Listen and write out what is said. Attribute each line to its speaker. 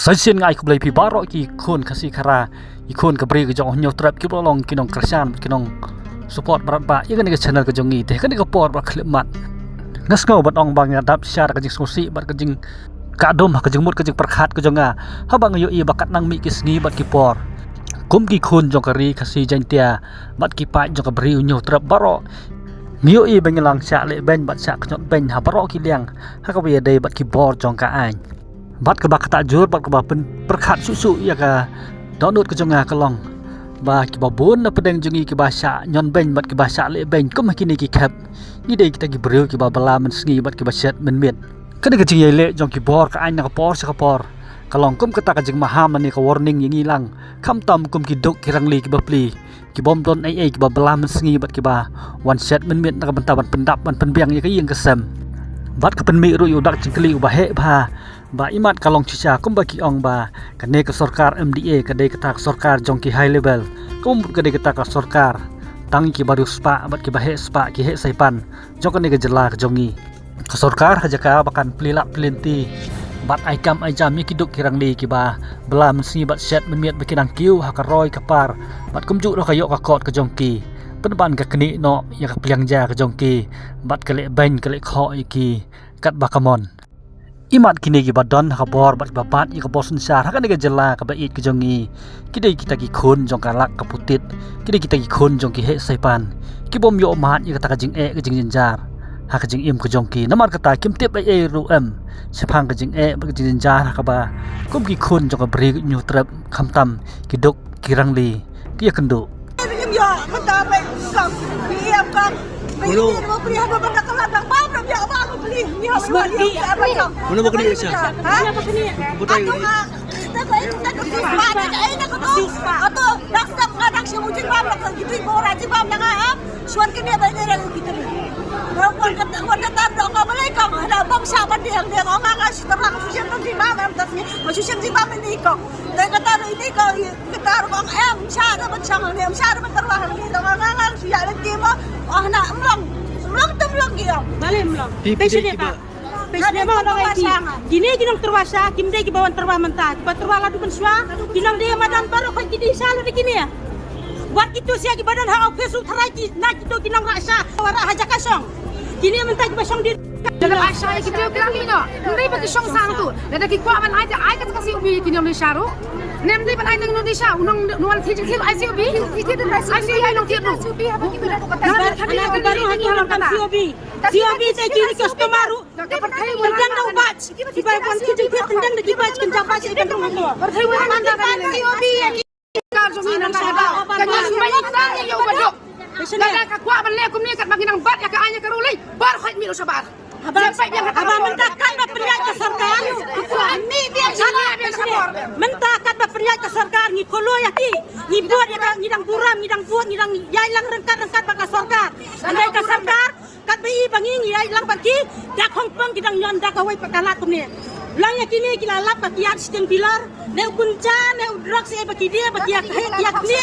Speaker 1: Sesian ngai ku belai pi barok ki kun kasih kara ikun ke beri ke jong nyo trap ki bolong kinong kersan kinong support berat ba ikan ke channel ke jongi teh kan ke por ba klimat ngas ngau bat ong bang dap syar ke jing sosi bat ke jing kadom ke jing mut ke jing perkhat ke jonga ha bang yo i bakat nang mi ki sngi bat ki por kum ki kun jong kari kasih jantia bat ki pa jong ke beri nyo trap barok ngio i bengelang syak le ben bat syak nyot ben ha barok ki liang ha ka wi dei bat ki bor jong ka ain bat ke bak tak jur bat ke ba perkhat susu ya ka donut ke jonga kelong ba ki babun na pedeng jongi ki bahasa nyon ben bat ki bahasa le ben kum kini ki kap ni dei kita ki breu ki ba bala men sngi bat ki baset men met kada ke jing le jong ki bor ka ain na ka por sa ka por kelong kum kata ka jing maham ni ka warning yang hilang kam tam kum ki dok ki rangli ki ba pli ki bom don ai ki ba bala men sngi bat ki ba one set men met na ka bentaban pendap ban penbiang ya ka yang kesem bat ke penmi ru yudak jingkeli ba he ba ba imat kalong cica kum bagi ong ba kene ke sorkar MDA kade kata sorkar jongki high level kum kade kata ka sorkar tangi ki baru spa bat ki bahe spa ki he saipan jong kene ke jela ke jongi ke sorkar hajaka bakan pelilak pelinti bat aikam aijam ki duk kirang li ki ba bela mensi bat set memiat bikinang kiu hakaroi kapar bat kum juk ro kayok ka kot ke jongki penban ka keni no ya ka pliang ja ke jongki bat kele ben kele kho iki kat bakamon imat kini ki badon ha bor bat babat i ka bosun sar ha kan ga jela ka bait ke jongi kidai kita ki khun jong kalak ka putit kidai kita ki khun jong ki he saipan ki bom yo mat i ka ta ka jing e ka jing jinjar ha ka jing im ka jong ki namar kata kim tip ai e ru em sepang ka jing e ba ka jing jinjar ha ka ba kum ki khun jong ka bri nyu trap kham tam ki dok ki rangli ki ya kendu
Speaker 2: yo mata ba sam piam kan Mulu beli apa benda kelabang mana dia apa beli ni apa dia
Speaker 3: mana bukan dia sah
Speaker 2: mana bukan dia putai ni kita ada ada atau daksa kadang si mujin bam nak gitu orang si bam nak am suan kini ada orang gitu Rawan kata kata dong mereka ada bangsa dia orang ngasih terang susun di mana tapi masih di mana ni kau dan kata ini kau kita orang am syara bencang ni syara benterwah ni orang ngang siapa lagi mah nak melong temlong dia balik melong pesnya pak pesnya mau orang ini gini kinong terwasa kimde ki bawan terwa mentah ki terwa ladu pensua kinong dia madan baru kau jadi salah di kini ya buat itu sia ki badan ha office utaraji nak itu kinong rasa wara haja kasong gini mentah ki basong di
Speaker 4: dalam asya ki dia bilang ini ndai bagi song sang tu ada ki kwa man aja ai kata kasih ubi kinong di syaru nem di pan ai nang Indonesia unang nuan thijing thil ICUB itu dan ICUB ai nang tiru
Speaker 2: baru hanya orang COB teh kini customer tendang dah ubat tiba pun kijing dia tendang dah kibat kencang pas ikan tu
Speaker 4: berthai wan manda COB ka jumi nang sada kanya banyak tang yo badok kada ka kwa ban le kum ni kat bagi nang bat ya ka anya karulai bar khait mi sabar sampai yang
Speaker 2: abang mentakan berperiak ke sarkar
Speaker 4: ni dia sana dia sabor
Speaker 2: mentakan berperiak ke sarkar ni kolo ya ki ni buat ya ngidang buram ngidang buat ngidang yailang rengkat baka sarkar andai ke sarkar kat bi bangi yailang bagi dak hongpong kidang nyon dak awai pakalat kumni lang ya kini kilalap baki sistem pilar ne kunca ne drugs e baki dia baki yak ni